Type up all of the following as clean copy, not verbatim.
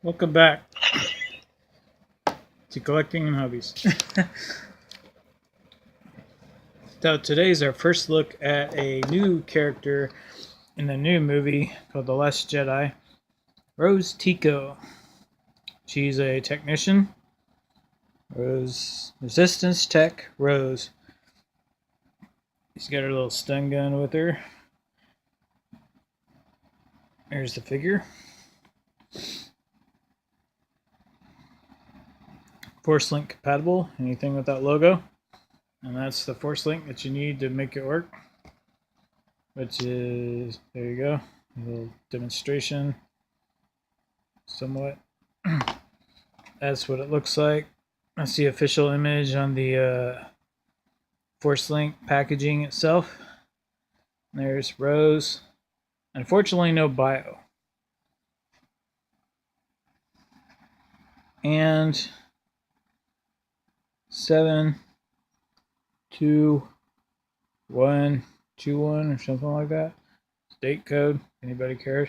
Welcome back to Collecting and Hobbies. So today's our first look at a new character in the new movie called The Last Jedi, Rose Tico. She's a technician. Rose, resistance tech, Rose. She's got her little stun gun with her. There's the figure. Forcelink compatible, anything with that logo. And that's the Forcelink that you need to make it work. Which is, there you go, a little demonstration. Somewhat. That's what it looks like. That's the official image on the Forcelink packaging itself. There's Rose. Unfortunately, no bio. And 72121 or something like that. State code, anybody cares.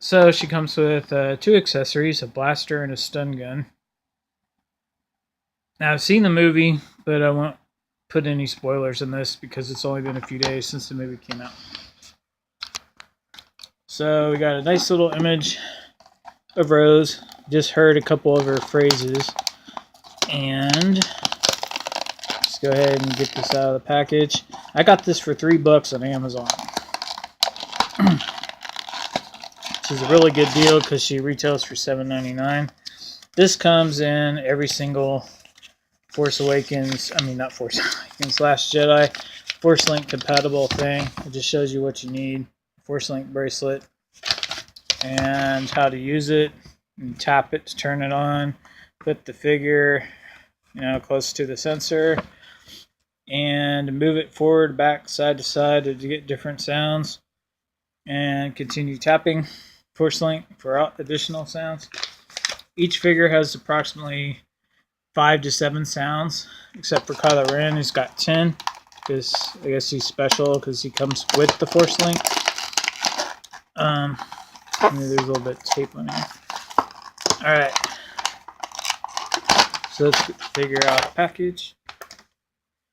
So she comes with two accessories, a blaster and a stun gun. Now I've seen the movie, but I won't put any spoilers in this because it's only been a few days since the movie came out. So we got a nice little image of Rose. Just heard a couple of her phrases. And let's go ahead and get this out of the package. I got this for $3 on Amazon. Which is a really good deal because she retails for $7.99. This comes in every single Force Awakens, not Force Awakens, Last Jedi Forcelink compatible thing. It just shows you what you need. Forcelink bracelet and how to use it. You tap it to turn it on. Put the figure, close to the sensor, and move it forward, back, side to side to get different sounds. And continue tapping Forcelink for additional sounds. Each figure has approximately 5 to 7 sounds, except for Kylo Ren, who's got 10, because I guess he's special because he comes with the Forcelink. There's a little bit of tape on here. Alright. So let's get the figure out of the package.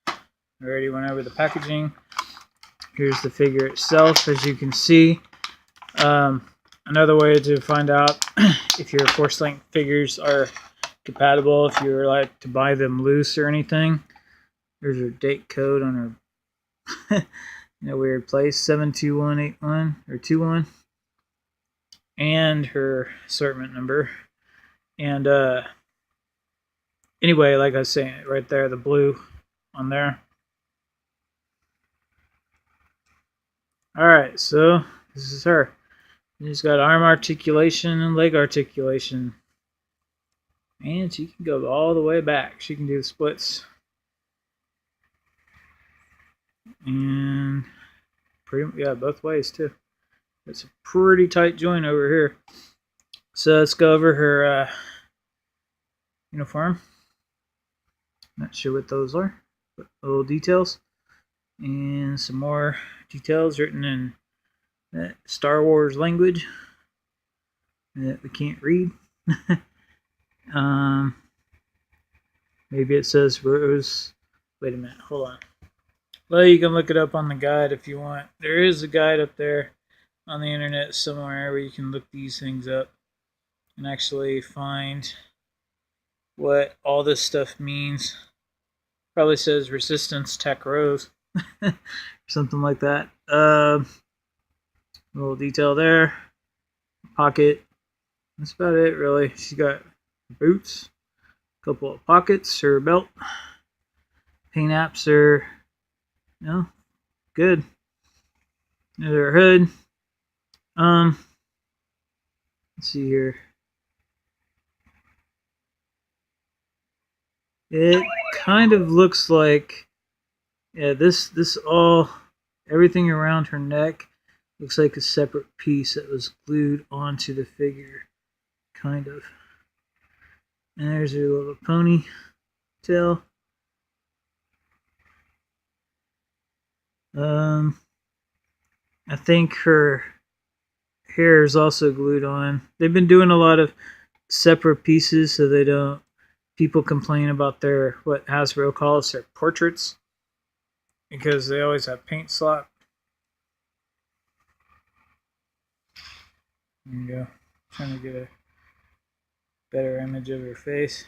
I already went over the packaging. Here's the figure itself, as you can see. Another way to find out if your Forcelink figures are compatible, if you like to buy them loose or anything. There's her date code on her in a weird place, 72181 or 21, and her assortment number. And anyway, like I was saying, right there, the blue on there. Alright, so this is her. She's got arm articulation and leg articulation. And she can go all the way back. She can do the splits. And both ways too. It's a pretty tight joint over here. So let's go over her uniform. Not sure what those are, but little details. And some more details written in that Star Wars language that we can't read. Maybe it says Rose. Wait a minute, hold on. Well, you can look it up on the guide if you want. There is a guide up there on the internet somewhere where you can look these things up and actually find what all this stuff means. Probably says Resistance Tech Rose. Something like that. Little detail there. Pocket. That's about it, really. She's got boots. A couple of pockets. Her belt. Paint apps are, good. There's her hood. Let's see here. It kind of looks like, everything around her neck looks like a separate piece that was glued onto the figure, kind of. And there's her little ponytail. I think her hair is also glued on. They've been doing a lot of separate pieces so they don't. People complain about their what Hasbro calls their portraits because they always have paint slop. There you go. Trying to get a better image of her face.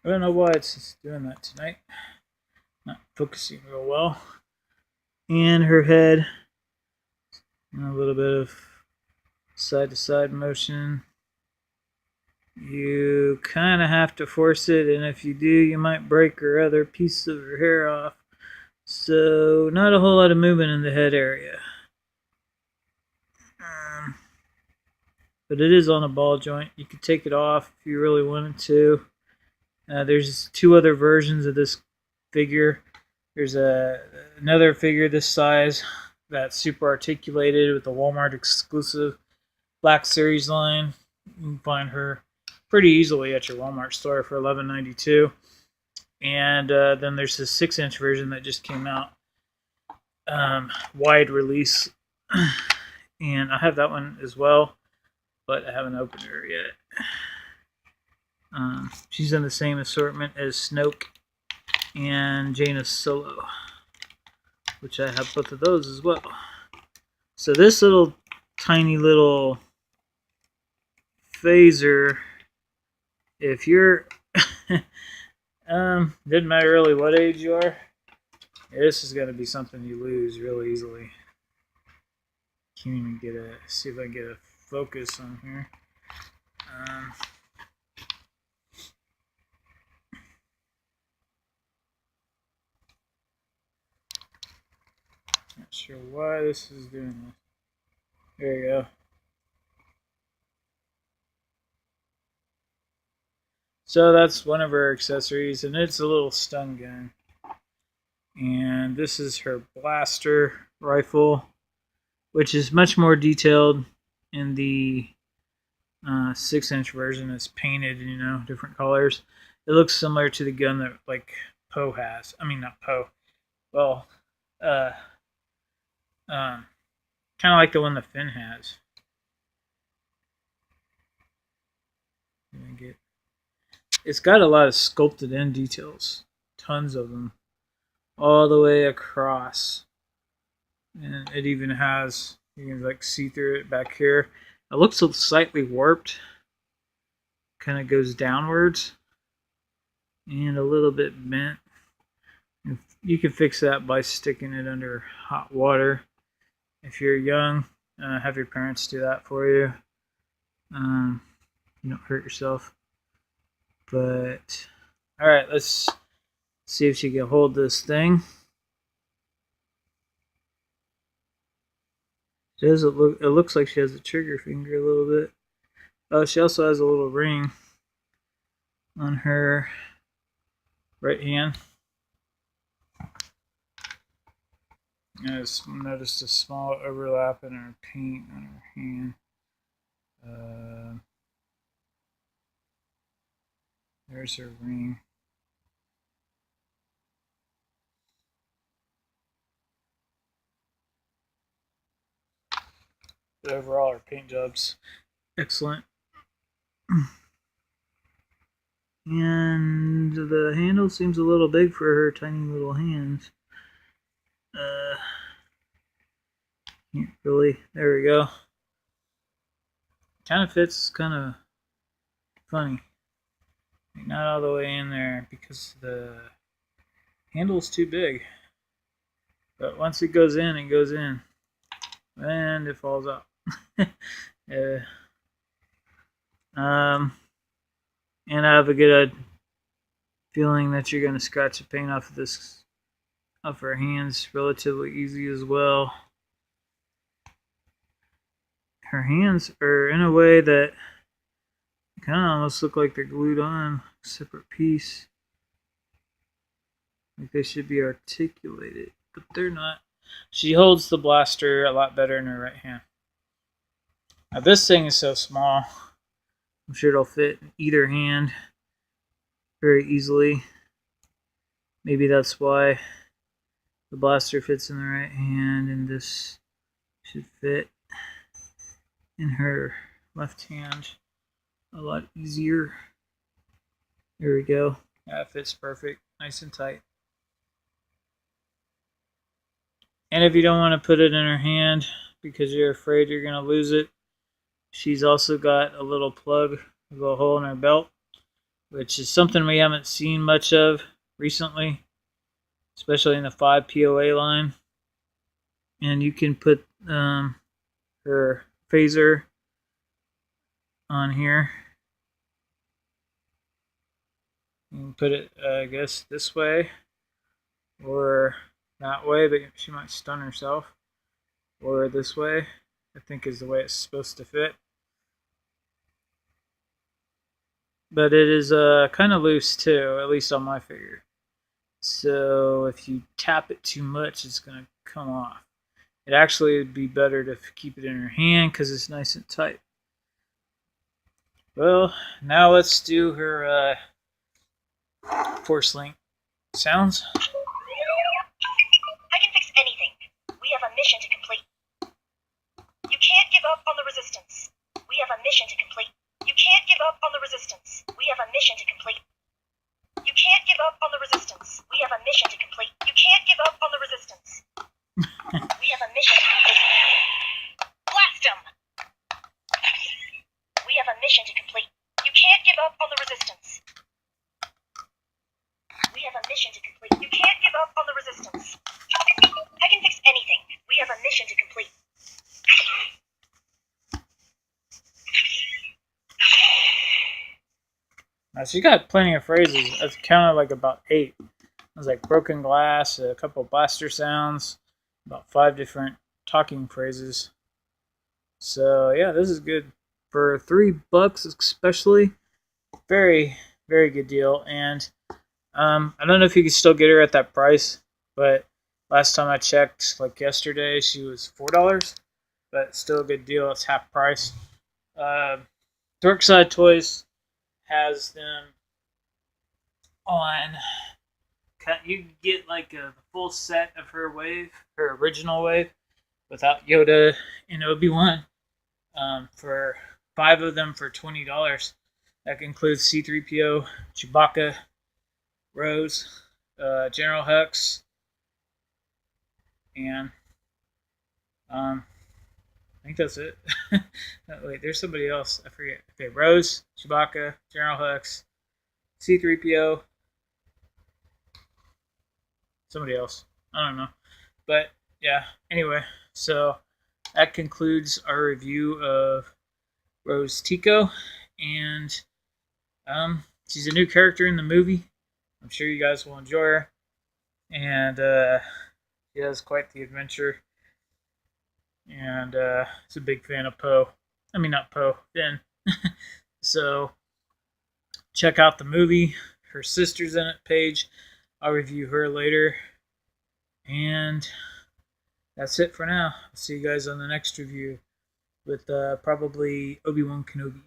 I don't know why it's just doing that tonight. Not focusing real well. And her head. And a little bit of side to side motion. You kind of have to force it, and if you do, you might break her other piece of her hair off. So, not a whole lot of movement in the head area. But it is on a ball joint. You could take it off if you really wanted to. There's 2 other versions of this figure. There's another figure this size that's super articulated with the Walmart exclusive Black Series line. You can find her pretty easily at your Walmart store for $11.92. And then there's the 6-inch version that just came out, wide release, and I have that one as well, but I haven't opened her yet. She's in the same assortment as Snoke and Jaina Solo, which I have both of those as well. So this little tiny little phaser, if you're didn't matter really what age you are, this is going to be something you lose real easily. Can't even get a, see if I can get a focus on here. Not sure why this is doing this. There you go. So that's one of her accessories, and it's a little stun gun. And this is her blaster rifle, which is much more detailed in the 6-inch version. It's painted, you know, different colors. It looks similar to the gun that like Poe has. I mean, not Poe. Well, kind of like the one that Finn has. It's got a lot of sculpted in details, tons of them, all the way across. And it even has, you can like see through it back here. It looks slightly warped, kind of goes downwards, and a little bit bent. You can fix that by sticking it under hot water. If you're young, have your parents do that for you. You don't hurt yourself. But, alright, let's see if she can hold this thing. It looks like she has a trigger finger a little bit. Oh, she also has a little ring on her right hand. I just noticed a small overlap in her paint on her hand. There's her ring. But overall, her paint job's excellent. And the handle seems a little big for her tiny little hands. Can't really. There we go. Kind of fits, kind of funny. Not all the way in there because the handle's too big. But once it goes in, it goes in. And it falls out. And I have a good feeling that you're going to scratch the paint off of her hands relatively easy as well. Her hands are in a way that kind of almost look like they're glued on a separate piece. Like they should be articulated, but they're not. She holds the blaster a lot better in her right hand. Now this thing is so small, I'm sure it'll fit in either hand very easily. Maybe that's why the blaster fits in the right hand and this Should fit in her left hand a lot easier. There we go. Yeah, it fits perfect, nice and tight. And if you don't want to put it in her hand because you're afraid you're going to lose it, she's also got a little plug with a hole in her belt, which is something we haven't seen much of recently, especially in the 5 POA line. And you can put her phaser on here. You can put it, I guess, this way or that way, but she might stun herself. Or this way, I think is the way it's supposed to fit. But it is kind of loose too, at least on my figure. So if you tap it too much, it's going to come off. It actually would be better to keep it in her hand because it's nice and tight. Well, now let's do her Forcelink sounds. I can fix anything. We have a mission to complete. You can't give up on the resistance. We have a mission to complete. You can't give up on the resistance. We have a mission to complete. You can't give up on the resistance. We have a mission to complete. You can't give up on the resistance. We have a mission to complete. Blast him! We have a mission to complete. You can't give up on the resistance. We have a mission to complete. You can't give up on the resistance. I can fix anything. We have a mission to complete. Now she got plenty of phrases. I've counted like about 8. There's like broken glass, a couple blaster sounds, about 5 different talking phrases. So yeah, this is good for $3, especially. Very, very good deal. And I don't know if you can still get her at that price, but last time I checked, like yesterday, she was $4. But still a good deal. It's half price. Dorkside Toys has them on. You can get like a full set of her wave, her original wave, without Yoda and Obi-Wan, for 5 of them for $20. That includes C-3PO, Chewbacca, Rose, General Hux, and I think that's it. Wait, there's somebody else. I forget. Okay, Rose, Chewbacca, General Hux, C-3PO, somebody else. I don't know. But yeah, anyway, so that concludes our review of Rose Tico. And she's a new character in the movie. I'm sure you guys will enjoy her. And she has quite the adventure. And he's a big fan of Poe. I mean, not Poe, Ben. So check out the movie. Her sister's in it, Paige. I'll review her later. And that's it for now. I'll see you guys on the next review with probably Obi-Wan Kenobi.